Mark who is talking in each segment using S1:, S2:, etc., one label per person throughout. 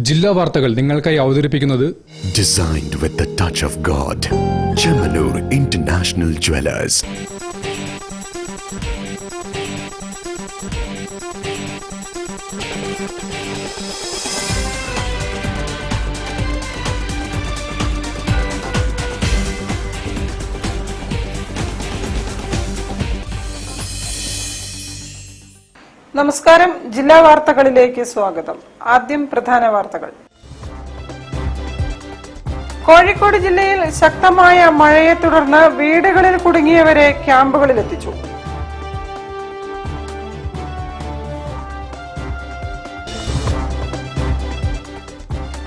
S1: ജില്ലാ വാർത്തകൾ നിങ്ങൾക്കായി അവതരിപ്പിക്കുന്നത്
S2: Designed with the touch of God. Chemanur International Jewelers.
S3: നമസ്കാരം. ജില്ലാ വാർത്തകളിലേക്ക് സ്വാഗതം. ആദ്യം പ്രധാന വാർത്തകൾ. കോഴിക്കോട് ജില്ലയിൽ ശക്തമായ മഴയെ തുടർന്ന് വീടുകളിൽ കുടുങ്ങിയവരെ ക്യാമ്പുകളിലെത്തിച്ചു.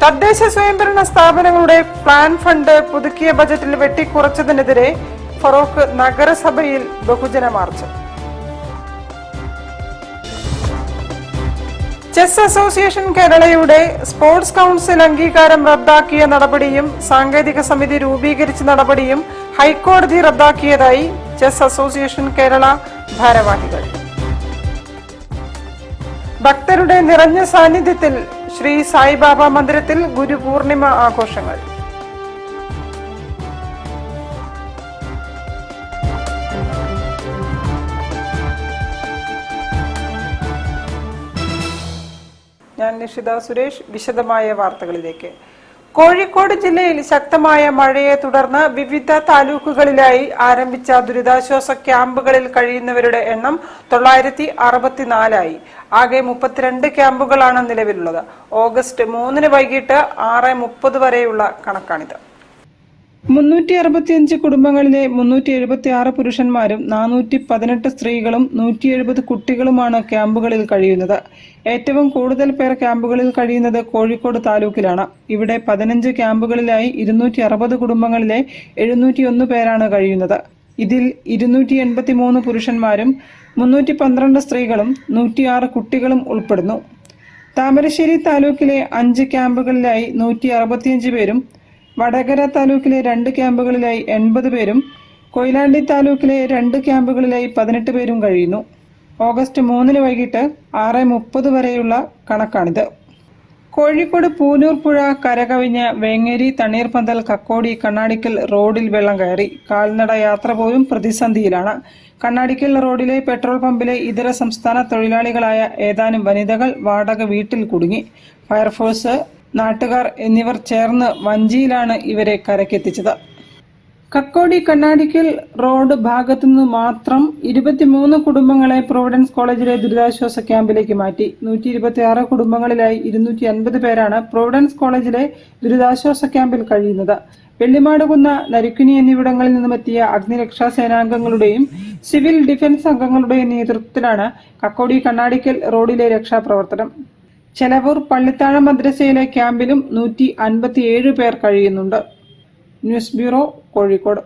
S3: തദ്ദേശ സ്വയംഭരണ സ്ഥാപനങ്ങളുടെ പ്ലാൻ ഫണ്ട് പുതുക്കിയ ബജറ്റിൽ വെട്ടിക്കുറച്ചതിനെതിരെ ഫറോക്ക് നഗരസഭയിൽ ബഹുജന മാർച്ച്. ചെസ് അസോസിയേഷൻ കേരളയുടെ സ്പോർട്സ് കൗൺസിൽ അംഗീകാരം റദ്ദാക്കിയ നടപടിയും സാങ്കേതിക സമിതി രൂപീകരിച്ച നടപടിയും ഹൈക്കോടതി റദ്ദാക്കിയതായി ചെസ് അസോസിയേഷൻ കേരള ഭാരവാഹികൾ. ഭക്തരുടെ നിറഞ്ഞ സാന്നിധ്യത്തിൽ ശ്രീ സായിബാബ മന്ദിരത്തിൽ ഗുരുപൂർണിമ ആഘോഷങ്ങൾ. ഞാൻ നിഷിത സുരേഷ്. വിശദമായ വാർത്തകളിലേക്ക്. കോഴിക്കോട് ജില്ലയിൽ ശക്തമായ മഴയെ തുടർന്ന് വിവിധ താലൂക്കുകളിലായി ആരംഭിച്ച ദുരിതാശ്വാസ ക്യാമ്പുകളിൽ കഴിയുന്നവരുടെ എണ്ണം 964 ആകെ 32 ക്യാമ്പുകളാണ് നിലവിലുള്ളത്. ഓഗസ്റ്റ് 3 വൈകിട്ട് 6:30 വരെയുള്ള കണക്കാണിത്. 365 കുടുംബങ്ങളിലെ 376 പുരുഷന്മാരും 418 സ്ത്രീകളും 170 കുട്ടികളുമാണ് ക്യാമ്പുകളിൽ കഴിയുന്നത്. ഏറ്റവും കൂടുതൽ പേർ ക്യാമ്പുകളിൽ കഴിയുന്നത് കോഴിക്കോട് താലൂക്കിലാണ്. ഇവിടെ 15 ക്യാമ്പുകളിലായി 260 കുടുംബങ്ങളിലെ 701 പേരാണ് കഴിയുന്നത്. ഇതിൽ 283 പുരുഷന്മാരും 312 സ്ത്രീകളും 106 കുട്ടികളും ഉൾപ്പെടുന്നു. താമരശ്ശേരി താലൂക്കിലെ 5 ക്യാമ്പുകളിലായി 165 പേരും, വടകര താലൂക്കിലെ 2 ക്യാമ്പുകളിലായി 80 പേരും, കൊയിലാണ്ടി താലൂക്കിലെ 2 ക്യാമ്പുകളിലായി 18 പേരും കഴിയുന്നു. ഓഗസ്റ്റ് 3 വൈകിട്ട് 6:30 വരെയുള്ള കണക്കാണിത്. കോഴിക്കോട് പൂനൂർ പുഴ കരകവിഞ്ഞ് വേങ്ങേരി, തണ്ണീർപന്തൽ, കക്കോടി, കണ്ണാടിക്കൽ റോഡിൽ വെള്ളം കയറി. കാൽനട യാത്ര പോലും പ്രതിസന്ധിയിലാണ്. കണ്ണാടിക്കൽ റോഡിലെ പെട്രോൾ പമ്പിലെ ഇതര സംസ്ഥാന തൊഴിലാളികളായ ഏതാനും വനിതകൾ വാടക വീട്ടിൽ കുടുങ്ങി. ഫയർഫോഴ്സ്, നാട്ടുകാർ എന്നിവർ ചേർന്ന് വഞ്ചിയിലാണ് ഇവരെ കരക്കെത്തിച്ചത്. കക്കോടി കണ്ണാടിക്കൽ റോഡ് ഭാഗത്തുനിന്ന് മാത്രം 23 കുടുംബങ്ങളെ പ്രൊവിഡൻസ് കോളേജിലെ ദുരിതാശ്വാസ ക്യാമ്പിലേക്ക് മാറ്റി. 126 കുടുംബങ്ങളിലായി 250 പേരാണ് പ്രൊവിഡൻസ് കോളേജിലെ ദുരിതാശ്വാസ ക്യാമ്പിൽ കഴിയുന്നത്. വെള്ളിമാടുകുന്ന, നരിക്കുനി എന്നിവിടങ്ങളിൽ നിന്നുമെത്തിയ അഗ്നിരക്ഷാ സേനാംഗങ്ങളുടെയും സിവിൽ ഡിഫൻസ് അംഗങ്ങളുടെയും നേതൃത്വത്തിലാണ് കക്കോടി കണ്ണാടിക്കൽ റോഡിലെ രക്ഷാപ്രവർത്തനം. ചെലവൂർ പള്ളിത്താഴം മദ്രസയിലെ ക്യാമ്പിലും 157 പേർ കഴിയുന്നുണ്ട്. News bureau, Kozhikode.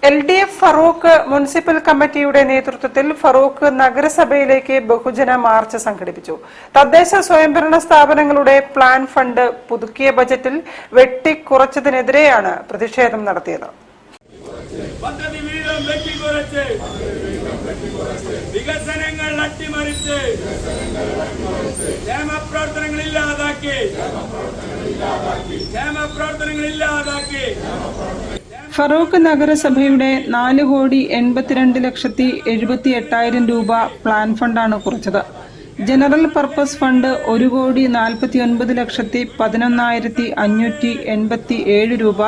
S3: LDF Feroke municipal കമ്മിറ്റിയുടെ നേതൃത്വത്തിൽ ഫറോക്ക് നഗരസഭയിലേക്ക് ബഹുജന മാർച്ച് സംഘടിപ്പിച്ചു. തദ്ദേശ സ്വയംഭരണ സ്ഥാപനങ്ങളുടെ പ്ലാൻ ഫണ്ട് പുതുക്കിയ ബജറ്റിൽ വെട്ടിക്കുറച്ചതിനെതിരെയാണ് പ്രതിഷേധം നടത്തിയത്.
S4: വികസനങ്ങൾ അട്ടിമറിച്ച്
S3: ഫറോക്ക് നഗരസഭയുടെ 4,82,78,000 രൂപ പ്ലാൻ ഫണ്ടാണ് കുറച്ചത്. ജനറൽ പർപ്പസ് ഫണ്ട് 1,49,11,587 രൂപ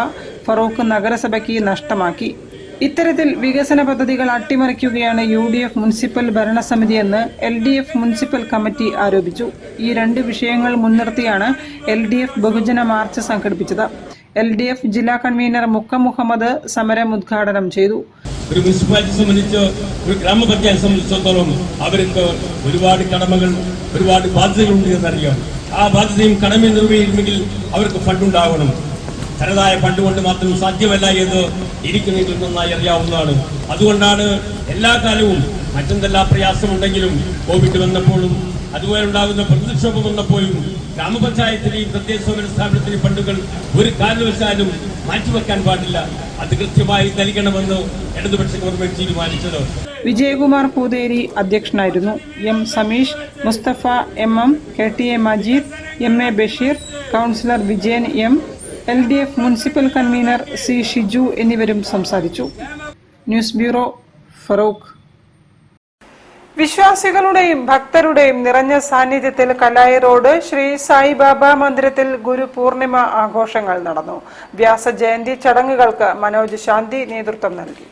S3: ഫറോക്ക് നഗരസഭയ്ക്ക് നഷ്ടമാക്കി. ഇത്തരത്തിൽ വികസന പദ്ധതികൾ അട്ടിമറിക്കുകയാണ് UDF മുനിസിപ്പൽ ഭരണസമിതിയെന്ന് LDF മുനിസിപ്പൽ കമ്മിറ്റി ആരോപിച്ചു. ഈ 2 വിഷയങ്ങൾ മുൻനിർത്തിയാണ് LDF ബഹുജന മാർച്ച് സംഘടിപ്പിച്ചത്. LDF ജില്ലാ കൺവീനർ മുക്കം മുഹമ്മദ് സമരം ഉദ്ഘാടനം ചെയ്തു.
S4: ഒരു മുനിസിപ്പാലിറ്റി സംബന്ധിച്ച്, ഒരു ഗ്രാമപഞ്ചായത്ത് സംബന്ധിച്ചിടത്തോളം അവർക്ക് ഒരുപാട് കടമകൾ, ഒരുപാട് ബാധ്യതകളുണ്ട് എന്നറിയാം. ആ ബാധ്യതയും കടമയും നിർവഹിക്കണമെങ്കിൽ അവർക്ക് ഫണ്ടുണ്ടാവണം. തനതായ ഫണ്ട് കൊണ്ട് മാത്രം സാധ്യമല്ല എന്ന് എനിക്ക് നിങ്ങൾക്ക് നന്നായി അറിയാവുന്നതാണ്. അതുകൊണ്ടാണ് എല്ലാ കാലവും മറ്റെന്തെല്ലാം പ്രയാസമുണ്ടെങ്കിലും കോവിഡ് വന്നപ്പോഴും അതുപോലെ ഉണ്ടാകുന്ന പ്രതിക്ഷോഭം വന്നപ്പോഴും ഗ്രാമപഞ്ചായത്തിലെയും തദ്ദേശ സ്വയംഭരണ സ്ഥാപനത്തിലെയും ഫണ്ടുകൾ ഒരു കാരണവശാലും മാറ്റിവെക്കാൻ പാടില്ല, അത് കൃത്യമായി നൽകണമെന്ന് ഇടതുപക്ഷ ഗവൺമെന്റ് തീരുമാനിച്ചത്.
S3: വിജയകുമാർ പൂതേരി അധ്യക്ഷനായിരുന്നു. M Sameesh, Musthafa M, KTA Majeed, MA Basheer, councillor Vijayan M, LDF municipal convener C Shiju എന്നിവരും സംസാരിച്ചു. News bureau, Farook. വിശ്വാസികളുടെയും ഭക്തരുടെയും നിറഞ്ഞ സാന്നിധ്യത്തിൽ കലായി റോഡ് ശ്രീ സായിബാബ മന്ദിരത്തിൽ ഗുരു പൂർണിമ ആഘോഷങ്ങൾ നടന്നു. വ്യാസ ജയന്തി ചടങ്ങുകൾക്ക് മനോജ് ശാന്തി നേതൃത്വം നൽകി.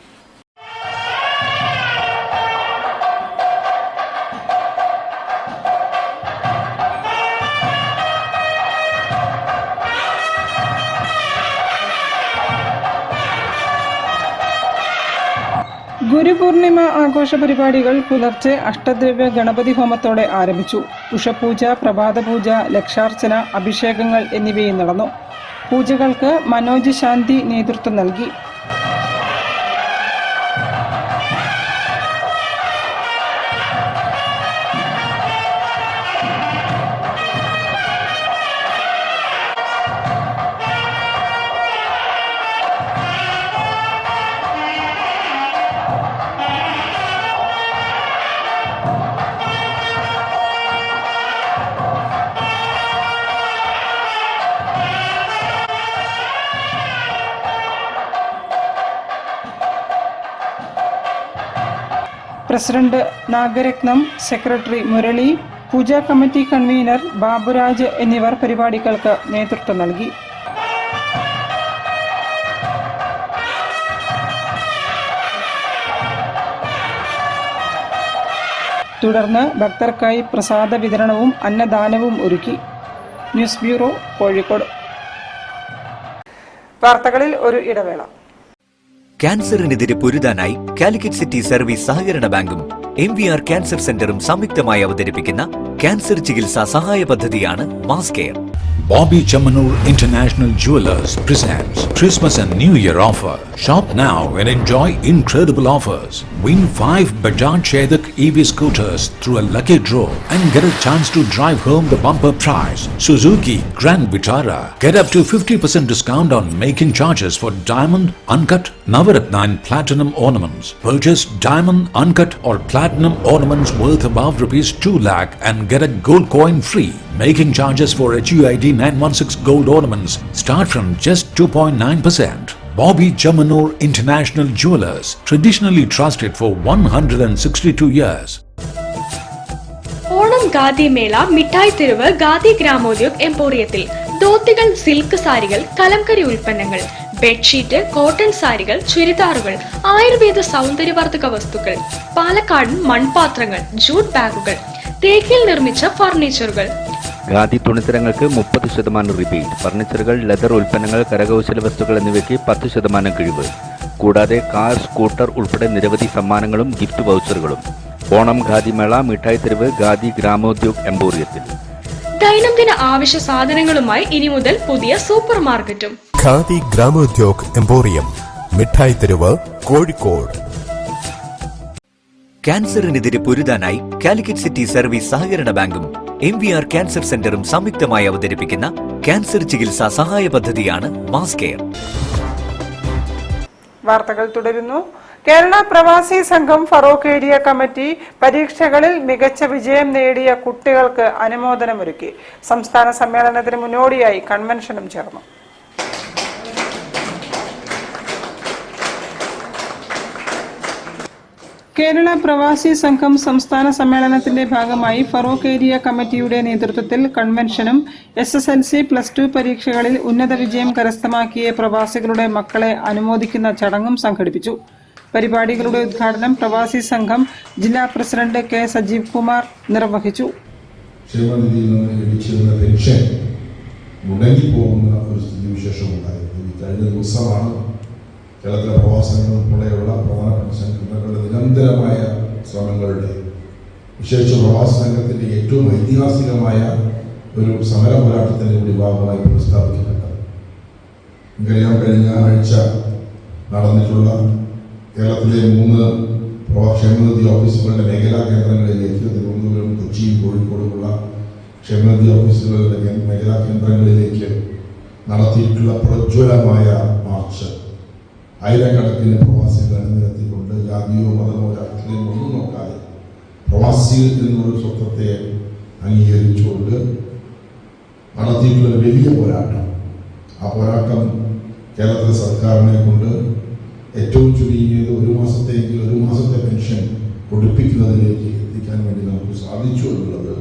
S3: ഗുരുപൂർണിമ ആഘോഷ പരിപാടികൾ പുലർച്ചെ അഷ്ടദ്രവ്യ ഗണപതി ഹോമത്തോടെ ആരംഭിച്ചു. ഉഷപൂജ, പ്രഭാതപൂജ, ലക്ഷാർച്ചന, അഭിഷേകങ്ങൾ എന്നിവയും നടന്നു. പൂജകൾക്ക് മനോജ് ശാന്തി നേതൃത്വം നൽകി. പ്രസിഡന്റ് നാഗരത്നം, സെക്രട്ടറി മുരളി, പൂജാ കമ്മിറ്റി കൺവീനർ ബാബുരാജ് എന്നിവർ പരിപാടികൾക്ക് നേതൃത്വം നൽകി. തുടർന്ന് ഭക്തർക്കായി പ്രസാദ വിതരണവും അന്നദാനവും ഒരുക്കി. News bureau, Kozhikode. വാർത്തകളിൽ ഒരു ഇടവേള.
S5: ക്യാൻസറിനെതിരെ പൊരുതാനായി കാലിക്കറ്റ് സിറ്റി സർവീസ് സഹകരണ ബാങ്കും MVR ക്യാൻസർ സെന്ററും സംയുക്തമായി അവതരിപ്പിക്കുന്ന ക്യാൻസർ ചികിത്സാ സഹായ പദ്ധതിയാണ് mass care.
S6: Bobby Chamanur International Jewelers presents Christmas and New Year offer. Shop now and enjoy incredible offers. Win 5 Bajaj Chetak EV scooters through a lucky draw and get a chance to drive home the bumper prize Suzuki Grand Vitara. Get up to 50% discount on making charges for diamond, uncut, Navaratna and platinum ornaments. Purchase diamond, uncut or platinum ornaments worth above rupees 2 lakh and get a gold coin free. Making charges for HUID 916 gold ornaments start from just 2.9%. Bobby Chamanur International Jewelers, traditionally trusted for 162 years.
S7: Onam khadi മേള മിഠായി തെരുവ് khadi Gramodyoga എംപോറിയത്തിൽ ധോത്തികൾ, silk സാരികൾ, കലംകരി ഉൽപ്പന്നങ്ങൾ, bedsheet, cotton സാരികൾ, ചുരിദാറുകൾ, ആയുർവേദ സൗന്ദര്യവർദ്ധക വസ്തുക്കൾ, പാലക്കാടൻ മൺപാത്രങ്ങൾ, ജൂട്ട് ബാഗുകൾ, തേക്കിൽ നിർമ്മിച്ച ഫർണിച്ചറുകൾ.
S8: ഖാദി തുണിത്തരങ്ങൾക്ക് 30% റിബേറ്റ്, ഫർണിച്ചറുകൾ, ലെതർ ഉൽപ്പന്നങ്ങൾ, കരകൗശല വസ്തുക്കൾ എന്നിവയ്ക്ക് 10% കിഴിവ്. കൂടാതെ കാർ, സ്കൂട്ടർ ഉൾപ്പെടെ നിരവധി സമ്മാനങ്ങളും ഗിഫ്റ്റ് വൗച്ചറുകളും. ഓണം ഖാദി മേള മിഠായി തെരുവ് ഖാദി ഗ്രാമോദ്योग എംപോറിയത്തിൽ.
S7: ദൈനംദിന ആവശ്യ സാധനങ്ങളുമായി ഇനി മുതൽ പുതിയ സൂപ്പർ മാർക്കറ്റും.
S9: ഖാദി ഗ്രാമോദ്योग എംപോറിയം, മിഠായി തെരുവ്, കോഴിക്കോട്.
S5: ക്യാൻസറിനെതിരെ പൊരുതാനായി കാലിക്കറ്റ് സിറ്റി സർവീസ് സഹകരണ ബാങ്കും MVR ക്യാൻസർ സെന്ററും സംയുക്തമായി അവതരിപ്പിക്കുന്ന ക്യാൻസർ ചികിത്സാ സഹായ പദ്ധതിയാണ് മാസ് കെയർ.
S3: വാർത്തകൾ തുടരുന്നു. കേരള പ്രവാസി സംഘം ഫറോക്ക് ഏരിയ കമ്മിറ്റി പരീക്ഷകളിൽ മികച്ച വിജയം നേടിയ കുട്ടികൾക്ക് അനുമോദനമൊരുക്കി. സംസ്ഥാന സമ്മേളനത്തിന് മുന്നോടിയായി കൺവെൻഷനും ചേർന്നു. കേരള പ്രവാസി സംഘം സംസ്ഥാന സമ്മേളനത്തിന്റെ ഭാഗമായി ഫറോക്ക് ഏരിയ കമ്മിറ്റിയുടെ നേതൃത്വത്തിൽ കൺവെൻഷനും SSLC +2 പരീക്ഷകളിൽ ഉന്നത വിജയം കരസ്ഥമാക്കിയ പ്രവാസികളുടെ മക്കളെ അനുമോദിക്കുന്ന ചടങ്ങും സംഘടിപ്പിച്ചു. പരിപാടികളുടെ ഉദ്ഘാടനം പ്രവാസി സംഘം ജില്ലാ പ്രസിഡന്റ് K സജീവ് കുമാർ നിർവഹിച്ചു.
S10: ക്ഷേമനിധിയിൽ നിന്ന് ലഭിച്ചിരുന്ന പെൻഷൻ മുടങ്ങിപ്പോകുന്ന ഒരു സ്ഥിതിവിശേഷം ഉണ്ടായിരുന്നു. കഴിഞ്ഞ ദിവസമാണ് കേരളത്തിലെ പ്രവാസങ്ങൾ ഉൾപ്പെടെയുള്ള പ്രധാനപ്പെട്ട സംഘടനകളുടെ നിരന്തരമായ ശ്രമങ്ങളുടെ, വിശേഷ പ്രവാസ സംഘത്തിൻ്റെ ഏറ്റവും ഐതിഹാസികമായ ഒരു സമര പോരാട്ടത്തിൻ്റെ കൂടി ഭാഗമായി പ്രസ്താവിക്കപ്പെട്ടത്. ഇങ്ങനെയാം കഴിഞ്ഞ ആഴ്ച നടന്നിട്ടുള്ള കേരളത്തിലെ 3 ക്ഷേമനിധി ഓഫീസുകളുടെ മേഖലാ കേന്ദ്രങ്ങളിലേക്ക് തിരുവനന്തപുരം, കൊച്ചിയും കോഴിക്കോടുമുള്ള ക്ഷേമനിധി ഓഫീസുകളുടെ മേഖലാ കേന്ദ്രങ്ങളിലേക്ക് നടത്തിയിട്ടുള്ള പ്രജ്വലമായ മാർച്ച് ആയിരക്കണക്കിന് പ്രവാസികൾ അണിനിരത്തിക്കൊണ്ട് ജാതിയോ മതമോ രാഷ്ട്രീയമോ ഒന്നും നോക്കാതെ പ്രവാസികൾ എന്നുള്ളൊരു സ്വത്വത്തെ അംഗീകരിച്ചുകൊണ്ട് നടത്തിയിട്ടുള്ളൊരു വലിയ പോരാട്ടം. ആ പോരാട്ടം കേരളത്തിലെ സർക്കാരിനെ കൊണ്ട് ഏറ്റവും ചുരുങ്ങിയത് ഒരു മാസത്തെ പെൻഷൻ കൊടുപ്പിക്കുന്നതിലേക്ക് എത്തിക്കാൻ വേണ്ടി നമുക്ക് സാധിച്ചു എന്നുള്ളത്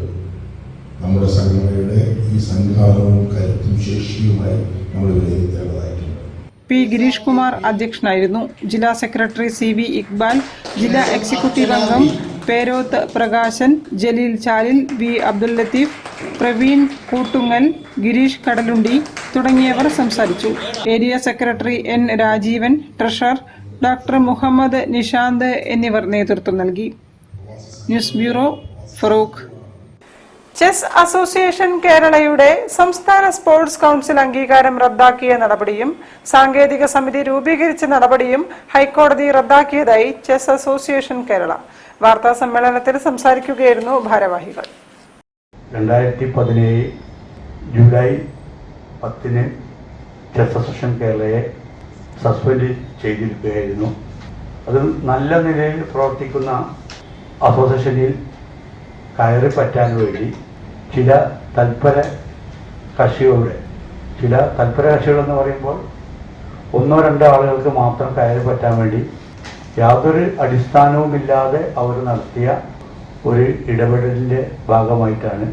S10: നമ്മുടെ സംഘടനയുടെ ഈ സംഘാടനവും കരുത്തും ശേഷിയുമായി നമ്മൾ വിലയിരുത്തേണ്ടതായിട്ടുണ്ട്.
S3: പി ഗിരീഷ് കുമാർ അധ്യക്ഷനായിരുന്നു. ജില്ലാ സെക്രട്ടറി CV ഇക്ബാൽ, ജില്ലാ എക്സിക്യൂട്ടീവ് അംഗം പേരോത്ത് പ്രകാശൻ, ജലീൽ ചാലിൽ, വി അബ്ദുൽ ലത്തീഫ്, പ്രവീൺ കൂട്ടുങ്ങൽ, ഗിരീഷ് കടലുണ്ടി തുടങ്ങിയവർ സംസാരിച്ചു. Area secretary N Rajeevan, treasurer doctor Muhammad Nishanth എന്നിവർ നേതൃത്വം നൽകി. News bureau, Farook. Chess association കേരളയുടെ സംസ്ഥാന സ്പോർട്സ് കൗൺസിൽ അംഗീകാരം റദ്ദാക്കിയ നടപടിയും സാങ്കേതിക സമിതി രൂപീകരിച്ച നടപടിയും ഹൈക്കോടതി റദ്ദാക്കിയതായി ചെസ് അസോസിയേഷൻ കേരള വാർത്താ സമ്മേളനത്തിൽ സംസാരിക്കുകയായിരുന്നു ഭാരവാഹികൾ.
S11: 2017 ജൂലൈ 10 ചെസ് അസോസിയേഷൻ കേരളയെ സസ്പെൻഡ് ചെയ്തിരിക്കുകയായിരുന്നു. അത് നല്ല നിലയിൽ പ്രവർത്തിക്കുന്ന അസോസിയേഷനിൽ കയറി പറ്റാൻ വേണ്ടി ചില തൽപര കക്ഷികളെന്ന് പറയുമ്പോൾ 1-2 ആളുകൾക്ക് മാത്രം കയറി പറ്റാൻ വേണ്ടി യാതൊരു അടിസ്ഥാനവുമില്ലാതെ അവർ നടത്തിയ ഒരു ഇടപെടലിൻ്റെ ഭാഗമായിട്ടാണ്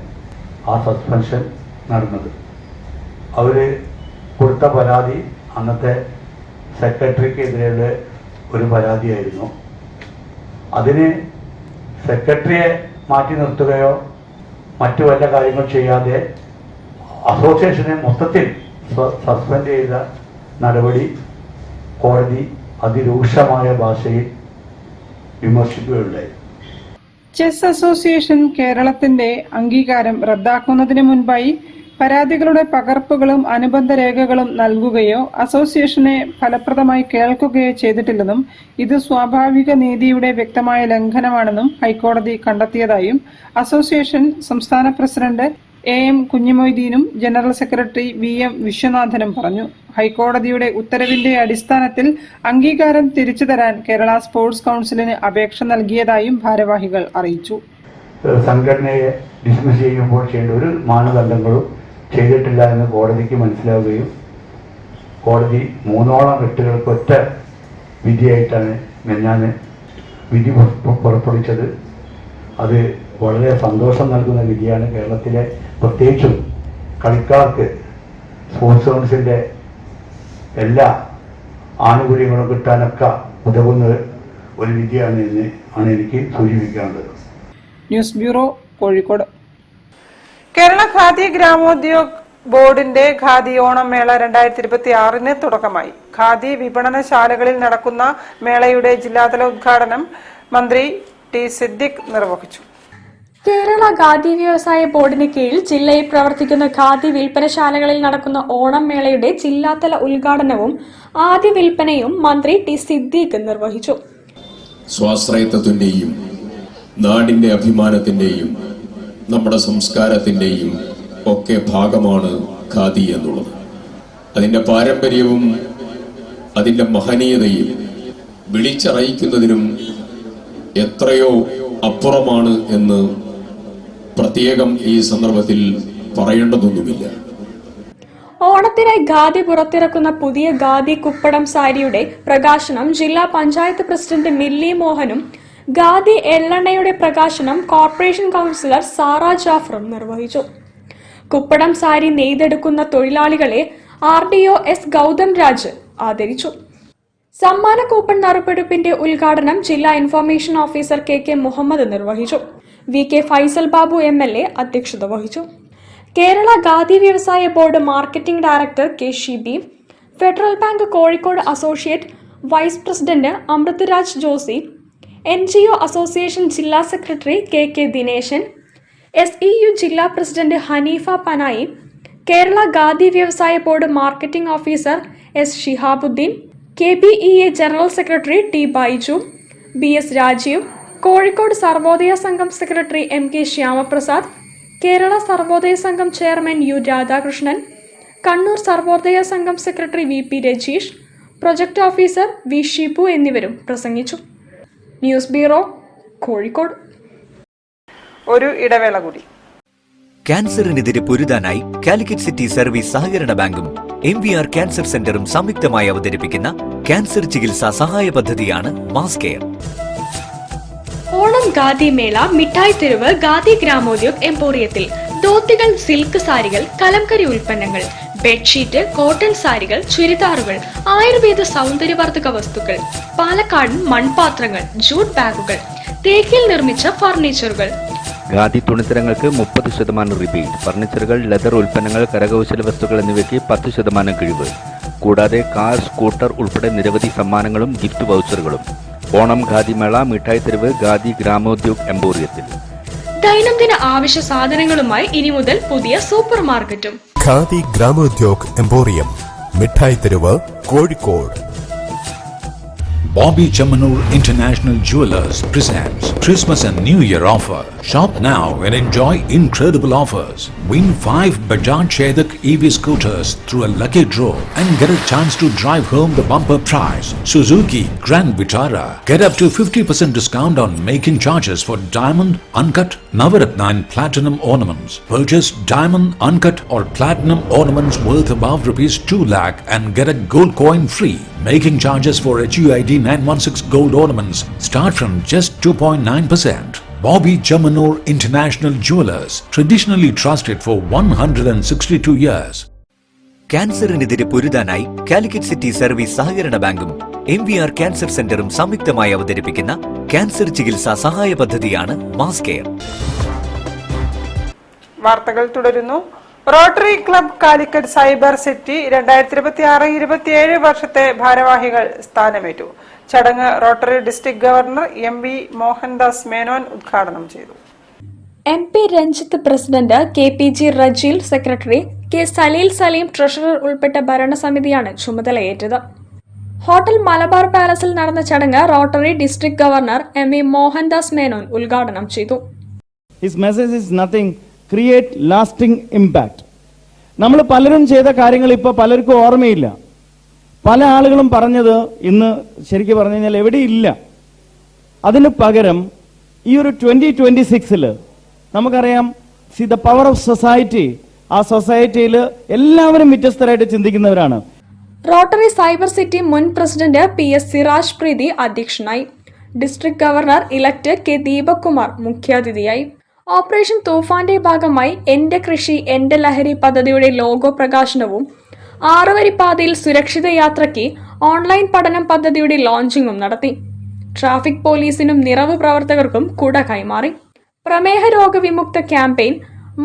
S11: ആ സസ്പെൻഷൻ നടന്നത്. അവർ കൊടുത്ത പരാതി അന്നത്തെ സെക്രട്ടറിക്കെതിരെയുള്ള ഒരു പരാതിയായിരുന്നു. അതിന് സെക്രട്ടറിയെ മാറ്റി നിർത്തുകയോ മറ്റു വല്ല കാര്യങ്ങൾ ചെയ്യാതെ അസോസിയേഷനെ മൊത്തത്തിൽ സസ്പെൻഡ് ചെയ്ത നടപടി കോടതി അതിരൂക്ഷമായ ഭാഷയിൽ വിമർശിക്കുകയുണ്ടായി.
S3: ചെസ് അസോസിയേഷൻ കേരളത്തിന്റെ അംഗീകാരം റദ്ദാക്കുന്നതിന് മുൻപായി പരാതികളുടെ പകർപ്പുകളും അനുബന്ധ രേഖകളും നൽകുകയോ അസോസിയേഷനെ ഫലപ്രദമായി കേൾക്കുകയോ ചെയ്തിട്ടില്ലെന്നും ഇത് സ്വാഭാവിക നീതിയുടെ വ്യക്തമായ ലംഘനമാണെന്നും ഹൈക്കോടതി കണ്ടെത്തിയതായും അസോസിയേഷൻ സംസ്ഥാന പ്രസിഡന്റ് AM കുഞ്ഞിമൊയ്തീനും ജനറൽ സെക്രട്ടറി VM വിശ്വനാഥനും പറഞ്ഞു. ഹൈക്കോടതിയുടെ ഉത്തരവിന്റെ അടിസ്ഥാനത്തിൽ അംഗീകാരം തിരിച്ചു തരാൻ കേരള സ്പോർട്സ് കൗൺസിലിന് അപേക്ഷ നൽകിയതായും ഭാരവാഹികൾ അറിയിച്ചു.
S11: സംഘടനയെ ഡിസ്മിസ് ചെയ്യുമ്പോൾ ചെയ്യേണ്ട ഒരു മാനദണ്ഡങ്ങളും ചെയ്തിട്ടില്ല എന്ന് കോടതിക്ക് മനസ്സിലാവുകയും കോടതി 3ഓളം റിട്ടുകൾക്ക് ഒറ്റ വിധിയായിട്ടാണ് ഞാൻ വിധി പുറപ്പെടുവിച്ചത്. അത് വളരെ സന്തോഷം നൽകുന്ന വിധിയാണ്. കേരളത്തിലെ പ്രത്യേകിച്ചും കളിക്കാർക്ക് സ്പോർട്സ് കൗൺസിലിൻ്റെ എല്ലാ ആനുകൂല്യങ്ങളും കിട്ടാനൊക്കെ ഉതകുന്ന ഒരു വിധിയാണ് എന്ന് ആണ് എനിക്ക് സൂചിപ്പിക്കാനുള്ളത്.
S3: News bureau, Kozhikode. കേരള ഖാദി ഗ്രാമോദ്योग ബോർഡിന്റെ ഖാദി ഓണം മേള 2026 തുടക്കമായി. ഖാദി വിപണനശാലകളിൽ നടക്കുന്ന മേളയുടെ ജില്ലാതല ഉദ്ഘാടനം മന്ത്രി T സിദ്ദിഖ് നിർവഹിച്ചു.
S7: കേരള ഖാദി വ്യവസായ ബോർഡിന് കീഴിൽ ജില്ലയിൽ പ്രവർത്തിക്കുന്ന ഖാദി വിൽപ്പനശാലകളിൽ നടക്കുന്ന ഓണം മേളയുടെ ജില്ലാതല ഉദ്ഘാടനവും ആദ്യ വിൽപ്പനയും മന്ത്രി T സിദ്ദിഖ് നിർവഹിച്ചു.
S12: സ്വാശ്രയത്വത്തിന്റെയും നാടിന്റെ അഭിമാനത്തിന്റെയും നമ്മുടെ സംസ്കാരത്തിന്റെയും ഒക്കെ ഭാഗമാണ് ഖാദി എന്നുള്ളത്. അതിന്റെ പാരമ്പര്യവും അതിന്റെ മഹനീയതയും വിളിച്ചറിയിക്കുന്നതിനും എത്രയോ അപ്പുറമാണ് എന്ന് പ്രത്യേകം ഈ സന്ദർഭത്തിൽ പറയേണ്ടതൊന്നുമില്ല.
S7: ഓണത്തിനായി ഖാദി പുറത്തിറക്കുന്ന പുതിയ ഖാദി കുപ്പടം സാരിയുടെ പ്രകാശനം ജില്ലാ പഞ്ചായത്ത് പ്രസിഡന്റ് മില്ലി മോഹനും ഖാദി എള്ളെണ്ണയുടെ പ്രകാശനം കോർപ്പറേഷൻ കൗൺസിലർ സാറ ജാഫറും നിർവഹിച്ചു. കുപ്പടം സാരി നെയ്തെടുക്കുന്ന തൊഴിലാളികളെ RDO S ഗൗതം രാജ് ആദരിച്ചു. സമ്മാന കൂപ്പൺ നറുക്കെടുപ്പിന്റെ ഉദ്ഘാടനം ജില്ലാ ഇൻഫർമേഷൻ ഓഫീസർ KK മുഹമ്മദ് നിർവഹിച്ചു. VK ഫൈസൽ ബാബു MLA അധ്യക്ഷത വഹിച്ചു. കേരള ഖാദി വ്യവസായ board marketing director K Shibi, federal bank Kozhikode associate vice president Amrit Raj Josey, NGO association ജില്ലാ സെക്രട്ടറി KK ദിനേശൻ, SEU ജില്ലാ പ്രസിഡന്റ് ഹനീഫ പനായി, കേരള ഖാദി വ്യവസായ board marketing officer S Shihabuddin, KBEA general secretary T Baiju, BS Rajeev, Kozhikode Sarvodaya Sangham secretary MK Shyamaprasad, Kerala Sarvodaya Sangham chairman U Radhakrishnan, Kannur Sarvodaya Sangham secretary VP Rajeesh, project officer V Shibu എന്നിവരും പ്രസംഗിച്ചു. News bureau, Kozhikode.
S3: ഒരു ഇടവേള കൂടി.
S5: ക്യാൻസറിനെതിരെ പൊരുതാനായി Calicut city service സഹകരണ ബാങ്കും MVR ക്യാൻസർ സെന്ററും സംയുക്തമായി അവതരിപ്പിക്കുന്ന ക്യാൻസർ ചികിത്സാ സഹായ പദ്ധതിയാണ് മാസ് കെയർ.
S7: ഓണം ഖാദി മേള മിഠായി തെരുവ് ഖാദി ഗ്രാമോദ്योग എംപോറിയത്തിൽ ധോത്തികൾ, സിൽക്ക് സാരികൾ, കലംകരി ഉൽപ്പന്നങ്ങൾ, ബെഡ്ഷീറ്റ്, കോട്ടൺ സാരികൾ, ചുരിദാറുകൾ, ആയുർവേദ സൗന്ദര്യവർദ്ധക വസ്തുക്കൾ, പാലക്കാടൻ മൺപാത്രങ്ങൾ, ജൂട്ട് ബാഗുകൾ, തേക്കിൽ നിർമ്മിച്ച ഫർണിച്ചറുകൾ.
S8: ഖാദി തുണിത്തരങ്ങൾക്ക് 30% റിബേറ്റ്. ഫർണിച്ചറുകൾ, ലെതർ ഉൽപ്പന്നങ്ങൾ, കരകൗശല വസ്തുക്കൾ എന്നിവയ്ക്ക് 10% കിഴിവ്. കൂടാതെ കാർ, സ്കൂട്ടർ ഉൾപ്പെടെ നിരവധി സമ്മാനങ്ങളും ഗിഫ്റ്റ് വൗച്ചറുകളും. ഓണം ഖാദി മേള മിഠായി തെരുവ് ഖാദി ഗ്രാമോദ്योग എംപോറിയത്തിൽ.
S7: ദൈനംദിന ആവശ്യ സാധനങ്ങളുമായി ഇനി മുതൽ പുതിയ സൂപ്പർ മാർക്കറ്റും.
S9: ഖാദി ഗ്രാമോദ്योग എംപോറിയം, മിഠായി തെരുവ്, Kozhikode.
S6: Bobby Chamanur International Jewelers presents Christmas and New Year offer. Shop now and enjoy incredible offers. Win 5 Bajaj Chetak EV scooters through a lucky draw and get a chance to drive home the bumper prize. Suzuki Grand Vitara. Get up to 50% discount on making charges for diamond, uncut, Navaratna and platinum ornaments. Purchase diamond, uncut or platinum ornaments worth above rupees 2 lakh and get a gold coin free. Making charges for HUID 916 gold ornaments start from just 2.9%. Bobby Chamanur International Jewelers, traditionally trusted for 162 years.
S5: ക്യാൻസറിനെതിരെ പൊരുതാനായി Calicut city service സഹകരണ ബാങ്കും MVR cancer സെന്ററും സംയുക്തമായി അവതരിപ്പിക്കുന്ന cancer ചികിത്സാ സഹായ പദ്ധതിയാണ് മാസ് കെയർ.
S3: വാർത്തകൾ തുടരുന്നു. Rotary club Calicut cyber city 2026-27 വർഷത്തെ ഭാരവാഹികൾ സ്ഥാനമേറ്റു. ചടങ്ങ് Rotary district governor MV Mohandas Menon ഉദ്ഘാടനം ചെയ്തു.
S7: MP Ranjith president, KPG Rajeel secretary, K Saleel Saleem treasurer ഉൾപ്പെട്ട ഭരണസമിതിയാണ് ചുമതലയേറ്റത്. ഹോട്ടൽ മലബാർ പാലസിൽ നടന്ന ചടങ്ങ് Rotary district governor MV Mohandas Menon ഉദ്ഘാടനം ചെയ്തു.
S13: His message is nothing, create lasting impact. നമ്മൾ പലരും ചെയ്ത കാര്യങ്ങൾ ഇപ്പോൾ പലർക്കും ഓർമ്മയില്ല. പല ആളുകളും പറഞ്ഞത് ഇന്ന് ശരിക്കും പറഞ്ഞു കഴിഞ്ഞാൽ എവിടെയില്ല. അതിന് പകരം ഈ ഒരു 2026 നമുക്കറിയാം, C the power of society. ആ സൊസൈറ്റിയിൽ എല്ലാവരും വ്യത്യസ്തരായിട്ട് ചിന്തിക്കുന്നവരാണ്.
S7: റോട്ടറി സൈബർ സിറ്റി മുൻ പ്രസിഡന്റ് PS സിറാജ് പ്രീതി അധ്യക്ഷനായി. District governor elect K Deepak Kumar മുഖ്യാതിഥിയായി. ഓപ്പറേഷൻ തൂഫാന്റെ ഭാഗമായി എന്റെ കൃഷി എന്റെ ലഹരി പദ്ധതിയുടെ ലോഗോ പ്രകാശനവും 6 വരിപ്പാതയിൽ സുരക്ഷിത യാത്രയ്ക്ക് ഓൺലൈൻ പഠനം പദ്ധതിയുടെ ലോഞ്ചിങ്ങും നടത്തി. ട്രാഫിക് പോലീസിനും നിറവ് പ്രവർത്തകർക്കും കുട കൈമാറി. പ്രമേഹ രോഗവിമുക്ത ക്യാമ്പയിൻ,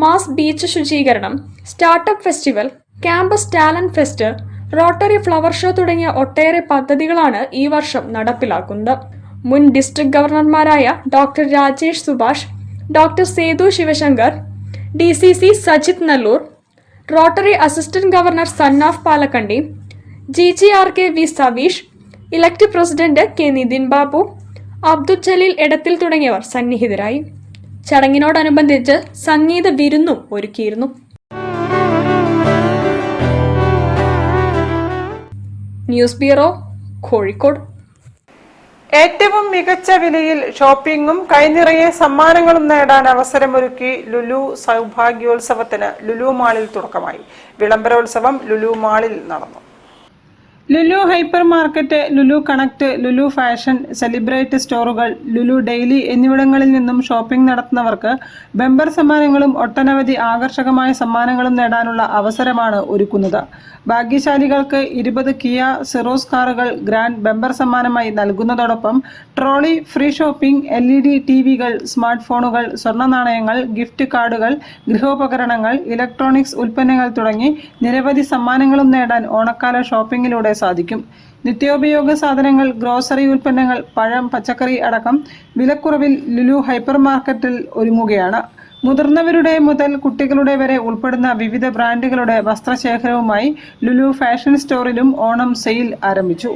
S7: മാസ് ബീച്ച് ശുചീകരണം, startup festival, campus talent fest, Rotary flower show തുടങ്ങിയ ഒട്ടേറെ പദ്ധതികളാണ് ഈ വർഷം നടപ്പിലാക്കുന്നത്. മുൻ ഡിസ്ട്രിക്ട് ഗവർണർമാരായ doctor Rajesh Subhash, doctor Sethu Sivasankar, DCC Sajith Nallur, Rotary assistant governor Sannaf Palakkandi, GGRK V Saveesh, elect president K Nithin Babu, Abdul Jaleel Edathil തുടങ്ങിയവർ സന്നിഹിതരായി. ചടങ്ങിനോടനുബന്ധിച്ച് സംഗീത വിരുന്നും ഒരുക്കിയിരുന്നു. News bureau, Kozhikode.
S3: ഏറ്റവും മികച്ച വിലയിൽ ഷോപ്പിംഗും കൈനിറയെ സമ്മാനങ്ങളും നേടാൻ അവസരമൊരുക്കി ലുലു സൗഭാഗ്യോത്സവത്തിന് ലുലു മാളിൽ തുടക്കമായി. വിളംബരോത്സവം ലുലു മാളിൽ നടന്നു. Lulu hyper market, Lulu connect, Lulu fashion, celebrate സ്റ്റോറുകൾ, ലുലു ഡെയിലി എന്നിവിടങ്ങളിൽ നിന്നും ഷോപ്പിംഗ് നടത്തുന്നവർക്ക് ബമ്പർ സമ്മാനങ്ങളും ഒട്ടനവധി ആകർഷകമായ സമ്മാനങ്ങളും നേടാനുള്ള അവസരമാണ് ഒരുക്കുന്നത്. ഭാഗ്യശാലികൾക്ക് 20 കിയ സിറോസ് കാറുകൾ ഗ്രാൻഡ് ബമ്പർ സമ്മാനമായി നൽകുന്നതോടൊപ്പം ട്രോളി, ഫ്രീ ഷോപ്പിംഗ്, LED TVകൾ, സ്മാർട്ട് ഫോണുകൾ, സ്വർണ്ണ നാണയങ്ങൾ, ഗിഫ്റ്റ് കാർഡുകൾ, ഗൃഹോപകരണങ്ങൾ, ഇലക്ട്രോണിക്സ് ഉൽപ്പന്നങ്ങൾ തുടങ്ങി നിരവധി സമ്മാനങ്ങളും നേടാൻ ഓണക്കാല ഷോപ്പിംഗിലൂടെ സാധിക്കും. നിത്യോപയോഗ സാധനങ്ങൾ, ഗ്രോസറി ഉൽപ്പന്നങ്ങൾ, പഴം, പച്ചക്കറി അടക്കം വിലക്കുറവിൽ ലുലു ഹൈപ്പർ മാർക്കറ്റിൽ ഒരുങ്ങുകയാണ്. മുതിർന്നവരുടെ മുതൽ കുട്ടികളുടെ വരെ ഉൾപ്പെടുന്ന വിവിധ ബ്രാൻഡുകളുടെ വസ്ത്രശേഖരവുമായി ലുലു ഫാഷൻ സ്റ്റോറിലും ഓണം സെയിൽ ആരംഭിച്ചു.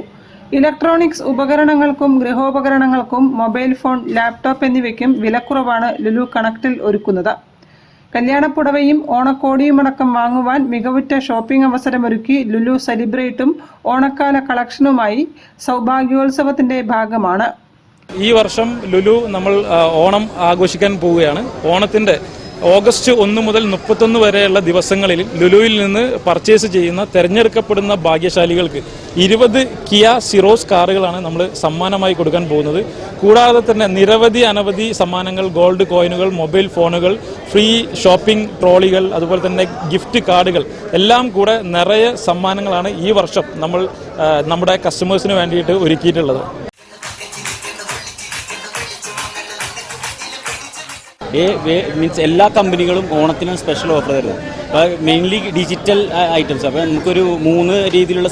S3: ഇലക്ട്രോണിക്സ് ഉപകരണങ്ങൾക്കും ഗൃഹോപകരണങ്ങൾക്കും മൊബൈൽ ഫോൺ, ലാപ്ടോപ്പ് എന്നിവയ്ക്കും വിലക്കുറവാണ് ലുലു കണക്റ്റിൽ ഒരുക്കുന്നത്. കല്യാണപ്പുടവയും ഓണക്കോടിയുമടക്കം വാങ്ങുവാൻ മികവുറ്റ ഷോപ്പിംഗ് അവസരമൊരുക്കി ലുലു സെലിബ്രേറ്റും ഓണക്കാല കളക്ഷനുമായി സൗഭാഗ്യോത്സവത്തിന്റെ ഭാഗമാണ്.
S14: ഈ വർഷം ലുലു നമ്മൾ ഓണം ആഘോഷിക്കാൻ പോവുകയാണ്. ഓണത്തിന്റെ ഓഗസ്റ്റ് 1 മുതൽ 31 വരെയുള്ള ദിവസങ്ങളിൽ ലുലുവിൽ നിന്ന് പർച്ചേസ് ചെയ്യുന്ന തെരഞ്ഞെടുക്കപ്പെടുന്ന ഭാഗ്യശാലികൾക്ക് 20 കിയ സിറോസ് കാറുകളാണ് നമ്മൾ സമ്മാനമായി കൊടുക്കാൻ പോകുന്നത്. കൂടാതെ തന്നെ അനവധി സമ്മാനങ്ങൾ, ഗോൾഡ് കോയിനുകൾ, മൊബൈൽ ഫോണുകൾ, ഫ്രീ ഷോപ്പിംഗ് ട്രോളികൾ, അതുപോലെ തന്നെ ഗിഫ്റ്റ് കാർഡുകൾ എല്ലാം കൂടെ നിറയെ സമ്മാനങ്ങളാണ് ഈ വർഷം നമ്മൾ നമ്മുടെ കസ്റ്റമേഴ്സിന് വേണ്ടിയിട്ട് ഒരുക്കിയിട്ടുള്ളത്.
S15: മീൻസ് എല്ലാ കമ്പനികളും ഓണത്തിന് സ്പെഷ്യൽ ഓഫർ തരുന്നത്. അപ്പോൾ മെയിൻലി ഡിജിറ്റൽ ഐറ്റംസ്. അപ്പോൾ നമുക്കൊരു 3 രീതിയിലുള്ള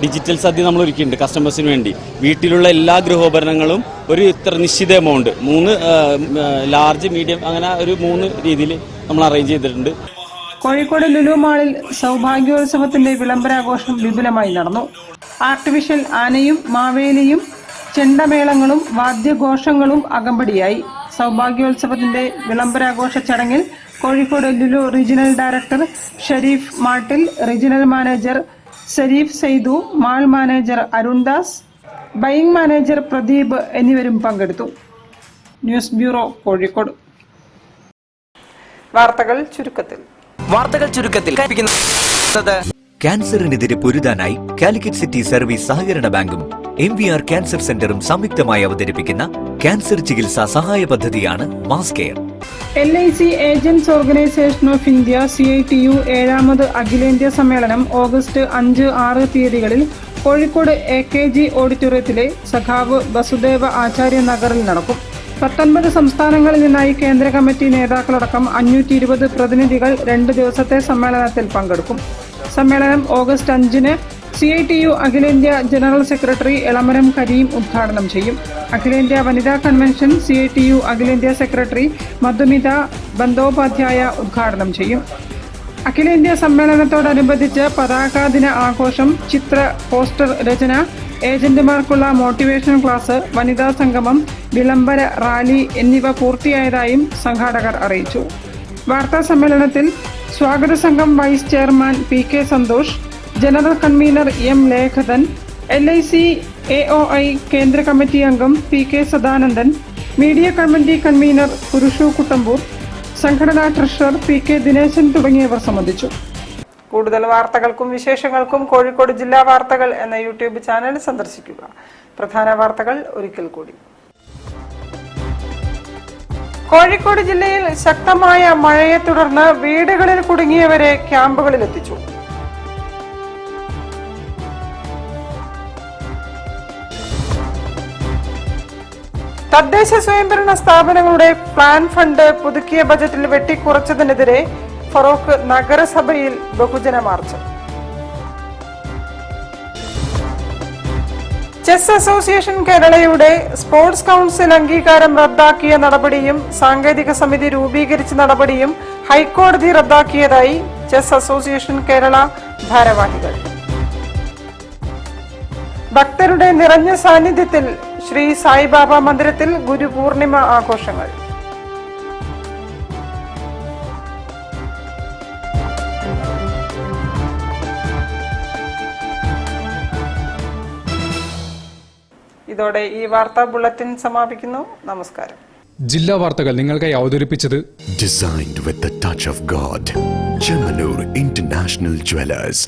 S15: ഡിജിറ്റൽ സദ്യ നമ്മൾ ഒരുക്കിയിട്ടുണ്ട് കസ്റ്റമേഴ്സിന് വേണ്ടി. വീട്ടിലുള്ള എല്ലാ ഗൃഹോപകരണങ്ങളും ഒരു ഇത്ര നിശ്ചിത എമൗണ്ട് 3 ലാർജ്, മീഡിയം, അങ്ങനെ ഒരു 3 രീതിയിൽ നമ്മൾ അറേഞ്ച് ചെയ്തിട്ടുണ്ട്.
S3: കോഴിക്കോട് ലുലു മാളിൽ സൗഭാഗ്യോത്സവത്തിന്റെ വിളംബരാഘോഷം വിപുലമായി നടന്നു. ആർട്ടിഫിഷ്യൽ ആനയും മാവേലിയും ചെണ്ടമേളങ്ങളും വാദ്യഘോഷങ്ങളും അകമ്പടിയായി. സൗഭാഗ്യോത്സവത്തിന്റെ വിളംബരാഘോഷ ചടങ്ങിൽ Kozhikode Lulu regional director Shareef Mattil, regional manager Shareef Seythu, mall manager Arundas, buying manager Pradeep എന്നിവരും പങ്കെടുത്തു. News bureau, Kozhikode. വാർത്തകൾ ചുരുക്കത്തിൽ.
S5: ക്യാൻസറിനെതിരെ പൊരുതാനായി കാലിക്കറ്റ് സിറ്റി സർവീസ് സഹകരണ ബാങ്കും MVR ക്യാൻസർ സെന്ററും സംയുക്തമായി അവതരിപ്പിക്കുന്ന ക്യാൻസർ ചികിത്സാ സഹായ പദ്ധതിയാണ് mass care.
S3: LIC agents organisation of India CITU 7ാമത് അഖിലേന്ത്യാ സമ്മേളനം ഓഗസ്റ്റ് 5, 6 തീയതികളിൽ കോഴിക്കോട് AKG ഓഡിറ്റോറിയത്തിലെ സഖാവ് വസുദേവ ആചാര്യ നഗറിൽ നടക്കും. 19 സംസ്ഥാനങ്ങളിൽ നിന്നായി കേന്ദ്ര കമ്മിറ്റി നേതാക്കളടക്കം 520 പ്രതിനിധികൾ 2 ദിവസത്തെ സമ്മേളനത്തിൽ പങ്കെടുക്കും. സമ്മേളനം ഓഗസ്റ്റ് 5-ന് CITU അഖിലേന്ത്യാ ജനറൽ സെക്രട്ടറി എളമരം കരീം ഉദ്ഘാടനം ചെയ്യും. അഖിലേന്ത്യാ വനിതാ കൺവെൻഷൻ CITU അഖിലേന്ത്യാ സെക്രട്ടറി മധുമിത ബന്ദോപാധ്യായ ഉദ്ഘാടനം ചെയ്യും. അഖിലേന്ത്യാ സമ്മേളനത്തോടനുബന്ധിച്ച് പതാകാ ദിന ആഘോഷം, ചിത്ര പോസ്റ്റർ രചന, ഏജന്റുമാർക്കുള്ള മോട്ടിവേഷൻ ക്ലാസ്, വനിതാ സംഗമം, വിളംബര റാലി എന്നിവ പൂർത്തിയായതായും സംഘാടകർ അറിയിച്ചു. വാർത്താ സമ്മേളനത്തിൽ സ്വാഗത സംഘം vice chairman PK Santhosh, general convener M ലേഖധൻ, LIC AOI കേന്ദ്ര കമ്മിറ്റി അംഗം PK Sadanandan, media committee convener Purushu Kuttampoor, സംഘടനാ ട്രഷറർ PK ദിനേശൻ തുടങ്ങിയവർ സംബന്ധിച്ചു. കൂടുതൽ വാർത്തകൾക്കും വിശേഷങ്ങൾക്കും കോഴിക്കോട് ജില്ലാ വാർത്തകൾ എന്ന യൂട്യൂബ് ചാനൽ സന്ദർശിക്കുക. പ്രധാന വാർത്തകൾ ഒരിക്കൽ കൂടി. കോഴിക്കോട് ജില്ലയിൽ ശക്തമായ മഴയെ തുടർന്ന് വീടുകളിൽ കുടുങ്ങിയവരെ ക്യാമ്പുകളിലെത്തിച്ചു. തദ്ദേശ സ്വയംഭരണ സ്ഥാപനങ്ങളുടെ പ്ലാൻ ഫണ്ട് പുതുക്കിയ ബജറ്റിൽ വെട്ടിക്കുറച്ചതിനെതിരെ ഫറോക്ക് നഗരസഭയിൽ ബഹുജന മാർച്ച്. ചെസ് അസോസിയേഷൻ കേരളയുടെ സ്പോർട്സ് കൗൺസിൽ അംഗീകാരം റദ്ദാക്കിയ നടപടിയും സാങ്കേതിക സമിതി രൂപീകരിച്ച നടപടിയും ഹൈക്കോടതി റദ്ദാക്കിയതായി ചെസ് അസോസിയേഷൻ കേരള ഭാരവാഹികൾ. ഭക്തരുടെ നിറഞ്ഞ സാന്നിധ്യത്തിൽ ശ്രീ സായിബാബ മന്ദിരത്തിൽ ഗുരുപൂർണിമ ആഘോഷങ്ങൾ. ഇതോടെ ഈ വാർത്താ ബുള്ളറ്റിൻ സമാപിക്കുന്നു. നമസ്കാരം.
S1: ജില്ലാ വാർത്തകൾ നിങ്ങൾക്കായി അവതരിപ്പിച്ചത്
S2: Designed with the touch of God. Chemanur International Jewelers.